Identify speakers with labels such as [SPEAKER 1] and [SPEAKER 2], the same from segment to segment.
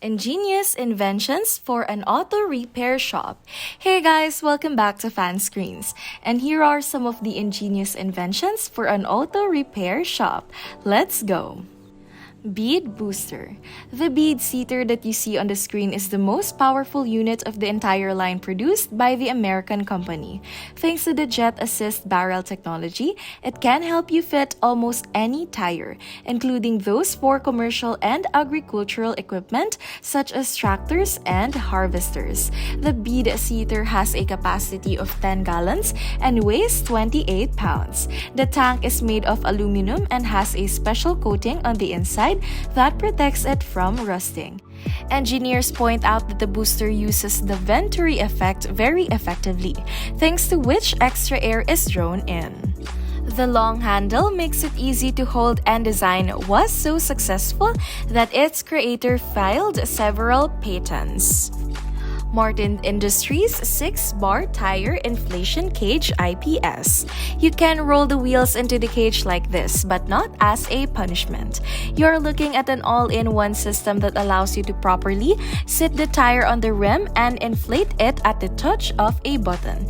[SPEAKER 1] Ingenious Inventions for an auto repair shop. Hey guys, welcome back to Fan Screens. And here are some of the ingenious inventions for an auto repair shop. Let's go! Bead Booster. The bead seater that you see on the screen is the most powerful unit of the entire line produced by the American company. Thanks to the Jet Assist barrel technology, it can help you fit almost any tire, including those for commercial and agricultural equipment such as tractors and harvesters. The bead seater has a capacity of 10 gallons and weighs 28 pounds. The tank is made of aluminum and has a special coating on the inside that protects it from rusting. Engineers point out that the booster uses the Venturi effect very effectively, thanks to which extra air is drawn in. The long handle makes it easy to hold, and design was so successful that its creator filed several patents. Martin Industries 6-bar Tire Inflation Cage IPS. You can roll the wheels into the cage like this, but not as a punishment. You're looking at an all-in-one system that allows you to properly sit the tire on the rim and inflate it at the touch of a button.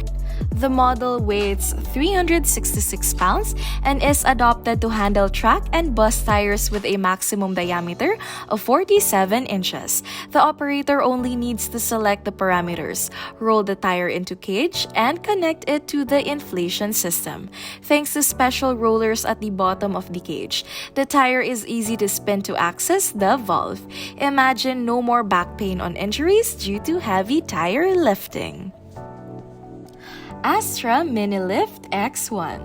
[SPEAKER 1] The model weighs 366 pounds and is adopted to handle track and bus tires with a maximum diameter of 47 inches. The operator only needs to select the parameters, roll the tire into cage, and connect it to the inflation system. Thanks to special rollers at the bottom of the cage, the tire is easy to spin to access the valve. Imagine no more back pain on injuries due to heavy tire lifting. Astra MiniLift X1.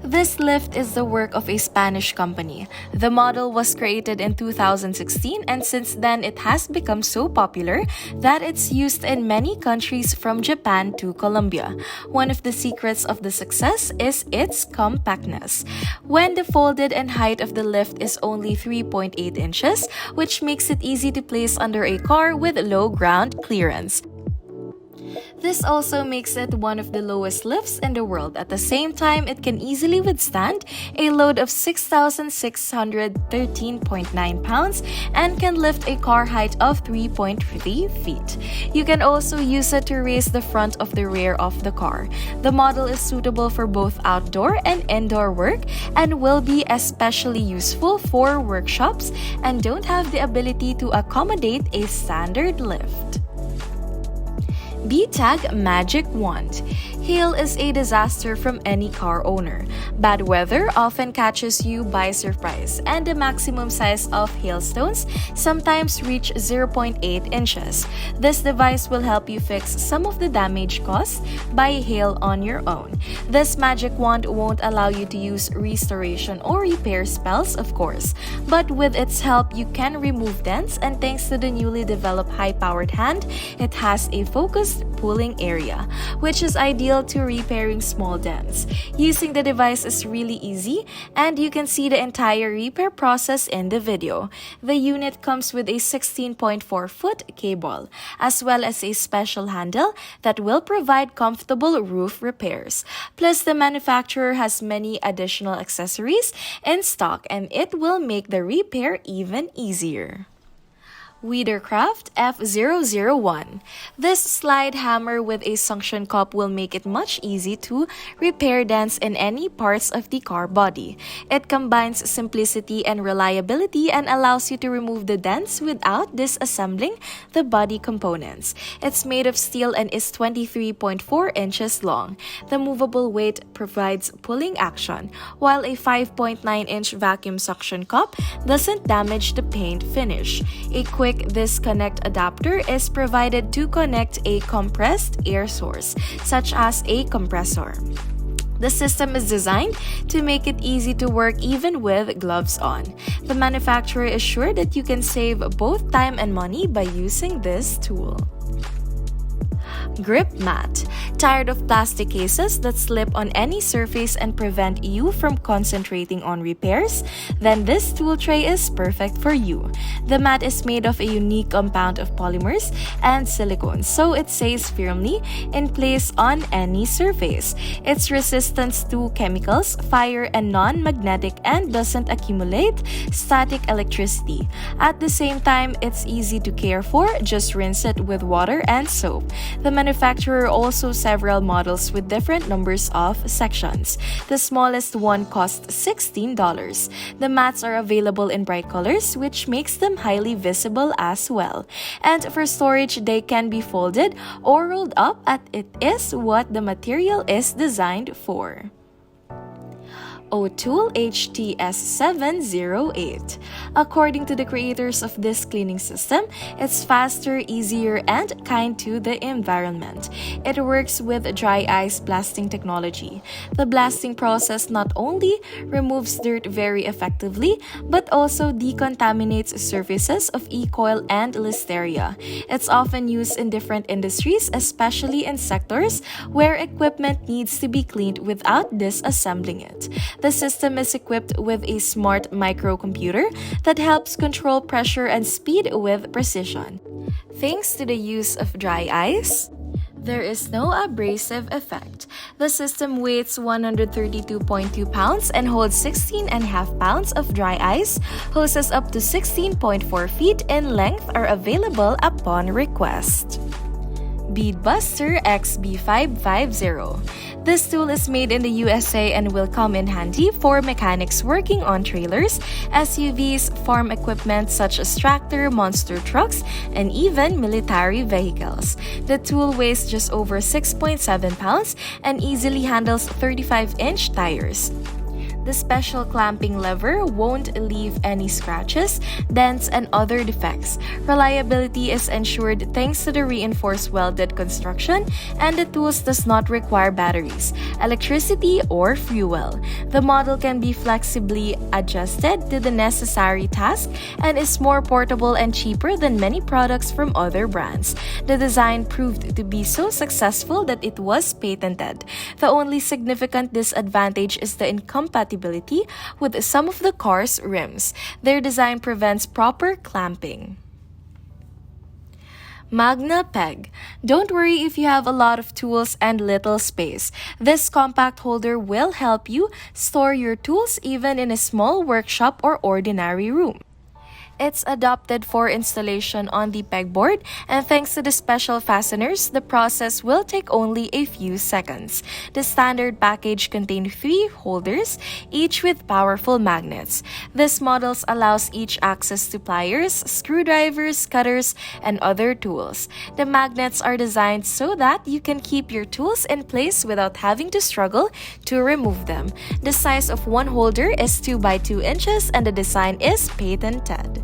[SPEAKER 1] This lift is the work of a Spanish company. The model was created in 2016, and since then it has become so popular that it's used in many countries from Japan to Colombia. One of the secrets of the success is its compactness. When the folded and height of the lift is only 3.8 inches, which makes it easy to place under a car with low ground clearance. This also makes it one of the lowest lifts in the world. At the same time, it can easily withstand a load of 6,613.9 pounds and can lift a car height of 3.3 feet. You can also use it to raise the front of the rear of the car. The model is suitable for both outdoor and indoor work and will be especially useful for workshops and don't have the ability to accommodate a standard lift. BETAG Magic Wand. Hail is a disaster from any car owner. Bad weather often catches you by surprise, and the maximum size of hailstones sometimes reach 0.8 inches. This device will help you fix some of the damage caused by hail on your own. This magic wand won't allow you to use restoration or repair spells, of course, but with its help you can remove dents, and thanks to the newly developed high-powered hand, it has a focused pulling area, which is ideal to repairing small dents. Using the device is really easy, and you can see the entire repair process in the video. The unit comes with a 16.4-foot cable, as well as a special handle that will provide comfortable roof repairs. Plus, the manufacturer has many additional accessories in stock, and it will make the repair even easier. Wiederkraft F001. This slide hammer with a suction cup will make it much easy to repair dents in any parts of the car body. It combines simplicity and reliability and allows you to remove the dents without disassembling the body components. It's made of steel and is 23.4 inches long. The movable weight provides pulling action, while a 5.9-inch vacuum suction cup doesn't damage the paint finish. A quick disconnect adapter is provided to connect a compressed air source, such as a compressor. The system is designed to make it easy to work even with gloves on. The manufacturer is sure that you can save both time and money by using this tool. Grypmat. Tired of plastic cases that slip on any surface and prevent you from concentrating on repairs? Then this tool tray is perfect for you. The mat is made of a unique compound of polymers and silicone, so it stays firmly in place on any surface. It's resistant to chemicals, fire, and non-magnetic and doesn't accumulate static electricity. At the same time, it's easy to care for. Just rinse it with water and soap. The manufacturer also several models with different numbers of sections. The smallest one costs $16. The mats are available in bright colors, which makes them highly visible as well. And for storage, they can be folded or rolled up, as it is what the material is designed for. AUTOOL HTS708. According to the creators of this cleaning system, it's faster, easier, and kind to the environment. It works with dry ice blasting technology. The blasting process not only removes dirt very effectively, but also decontaminates surfaces of E. coli and listeria. It's often used in different industries, especially in sectors where equipment needs to be cleaned without disassembling it. The system is equipped with a smart microcomputer that helps control pressure and speed with precision. Thanks to the use of dry ice, there is no abrasive effect. The system weighs 132.2 pounds and holds 16.5 pounds of dry ice. Hoses up to 16.4 feet in length are available upon request. Bead Buster XB-550. This tool is made in the USA and will come in handy for mechanics working on trailers, SUVs, farm equipment such as tractor, monster trucks, and even military vehicles. The tool weighs just over 6.7 pounds and easily handles 35-inch tires. The special clamping lever won't leave any scratches, dents, and other defects. Reliability is ensured thanks to the reinforced welded construction, and the tools does not require batteries, electricity, or fuel. The model can be flexibly adjusted to the necessary task and is more portable and cheaper than many products from other brands. The design proved to be so successful that it was patented. The only significant disadvantage is the incompatibility with some of the car's rims. Their design prevents proper clamping. Magna-Peg. Don't worry if you have a lot of tools and little space. This compact holder will help you store your tools even in a small workshop or ordinary room. It's adapted for installation on the pegboard, and thanks to the special fasteners, the process will take only a few seconds. The standard package contains 3 holders, each with powerful magnets. This model allows each access to pliers, screwdrivers, cutters, and other tools. The magnets are designed so that you can keep your tools in place without having to struggle to remove them. The size of one holder is 2 by 2 inches, and the design is patented.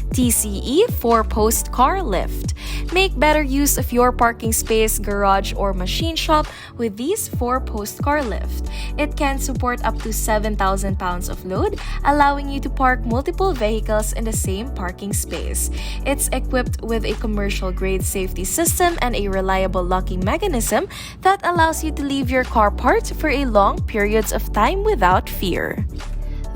[SPEAKER 1] TCE 4-post car lift. Make better use of your parking space, garage, or machine shop with these 4-post car lift. It can support up to 7,000 pounds of load, allowing you to park multiple vehicles in the same parking space. It's equipped with a commercial-grade safety system and a reliable locking mechanism that allows you to leave your car parked for a long periods of time without fear.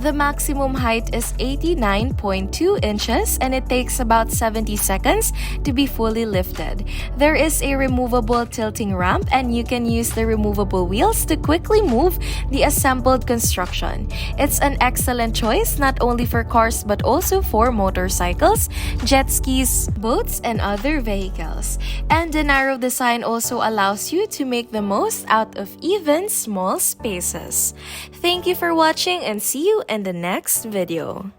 [SPEAKER 1] The maximum height is 89.2 inches and it takes about 70 seconds to be fully lifted. There is a removable tilting ramp and you can use the removable wheels to quickly move the assembled construction. It's an excellent choice not only for cars but also for motorcycles, jet skis, boats, and other vehicles. And the narrow design also allows you to make the most out of even small spaces. Thank you for watching and see you in the next video.